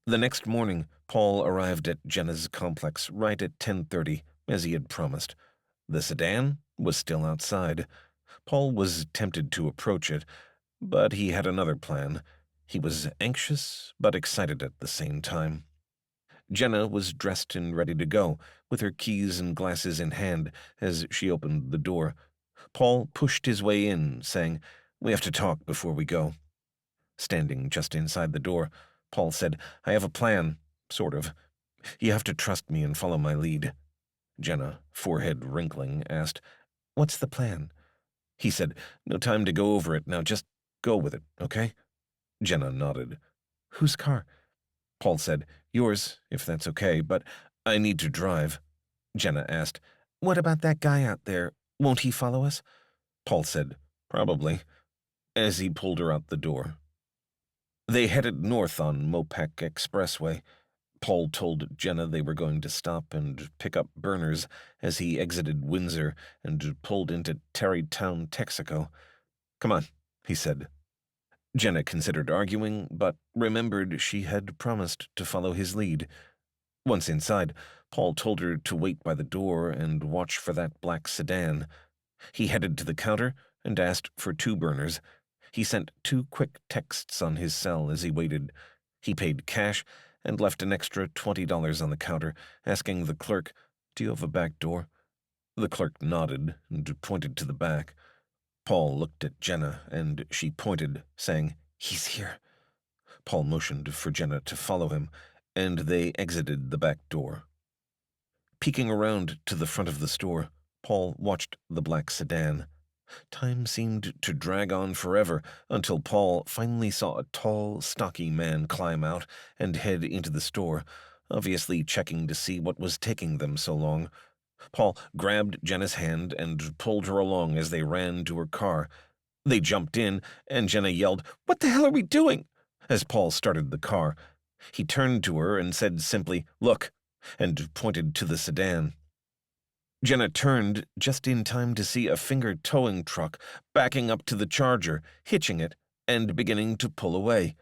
The next morning, Paul arrived at Jenna's complex right at 10:30, as he had promised. The sedan was still outside. Paul was tempted to approach it, but he had another plan. He was anxious but excited at the same time. Jenna was dressed and ready to go, with her keys and glasses in hand as she opened the door. Paul pushed his way in, saying, "We have to talk before we go." Standing just inside the door, Paul said, "I have a plan, sort of. You have to trust me and follow my lead." Jenna, forehead wrinkling, asked, "What's the plan?" He said, "No time to go over it now, just go with it, okay?" Jenna nodded. "Whose car?" Paul said, "Yours, if that's okay, but I need to drive." Jenna asked, "What about that guy out there? Won't he follow us?" Paul said, "Probably," as he pulled her out the door. They headed north on Mopac Expressway. Paul told Jenna they were going to stop and pick up burners as he exited Windsor and pulled into Tarrytown, Texaco. "Come on," he said. Jenna considered arguing, but remembered she had promised to follow his lead. Once inside, Paul told her to wait by the door and watch for that black sedan. He headed to the counter and asked for 2 burners. He sent 2 quick texts on his cell as he waited. He paid cash and left an extra $20 on the counter, asking the clerk, "Do you have a back door?" The clerk nodded and pointed to the back. Paul looked at Jenna, and she pointed, saying, "He's here." Paul motioned for Jenna to follow him, and they exited the back door. Peeking around to the front of the store, Paul watched the black sedan. Time seemed to drag on forever until Paul finally saw a tall, stocky man climb out and head into the store, obviously checking to see what was taking them so long. Paul grabbed Jenna's hand and pulled her along as they ran to her car. They jumped in, and Jenna yelled, "What the hell are we doing?" as Paul started the car. He turned to her and said simply, "Look," and pointed to the sedan. Jenna turned just in time to see a finger towing truck backing up to the Charger, hitching it, and beginning to pull away.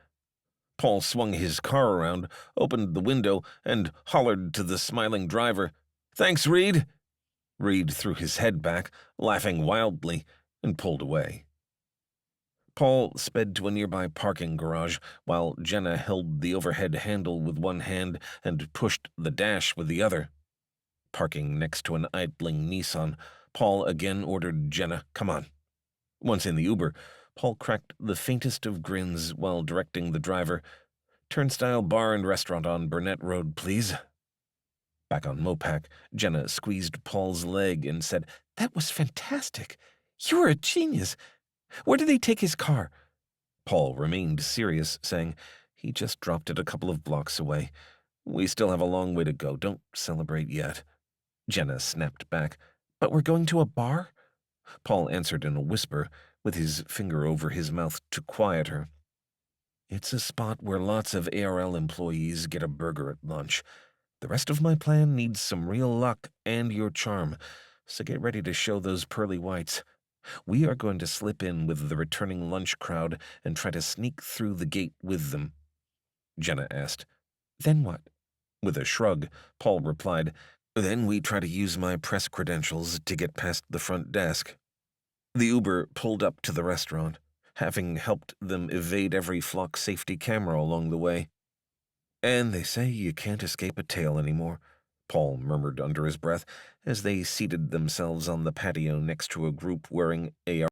Paul swung his car around, opened the window, and hollered to the smiling driver, "Thanks, Reed." Reed threw his head back, laughing wildly, and pulled away. Paul sped to a nearby parking garage while Jenna held the overhead handle with one hand and pushed the dash with the other. Parking next to an idling Nissan, Paul again ordered Jenna, "Come on." Once in the Uber, Paul cracked the faintest of grins while directing the driver, "Turnstile Bar and Restaurant on Burnett Road, please." Back on Mopac, Jenna squeezed Paul's leg and said, "That was fantastic. You're a genius. Where did they take his car?" Paul remained serious, saying, "He just dropped it a couple of blocks away. We still have a long way to go. Don't celebrate yet." Jenna snapped back, "But we're going to a bar?" Paul answered in a whisper, with his finger over his mouth to quiet her. "It's a spot where lots of ARL employees get a burger at lunch. The rest of my plan needs some real luck and your charm, so get ready to show those pearly whites. We are going to slip in with the returning lunch crowd and try to sneak through the gate with them." Jenna asked, "Then what?" With a shrug, Paul replied, "Then we try to use my press credentials to get past the front desk." The Uber pulled up to the restaurant, having helped them evade every flock safety camera along the way. "And they say you can't escape a tail anymore," Paul murmured under his breath as they seated themselves on the patio next to a group wearing AR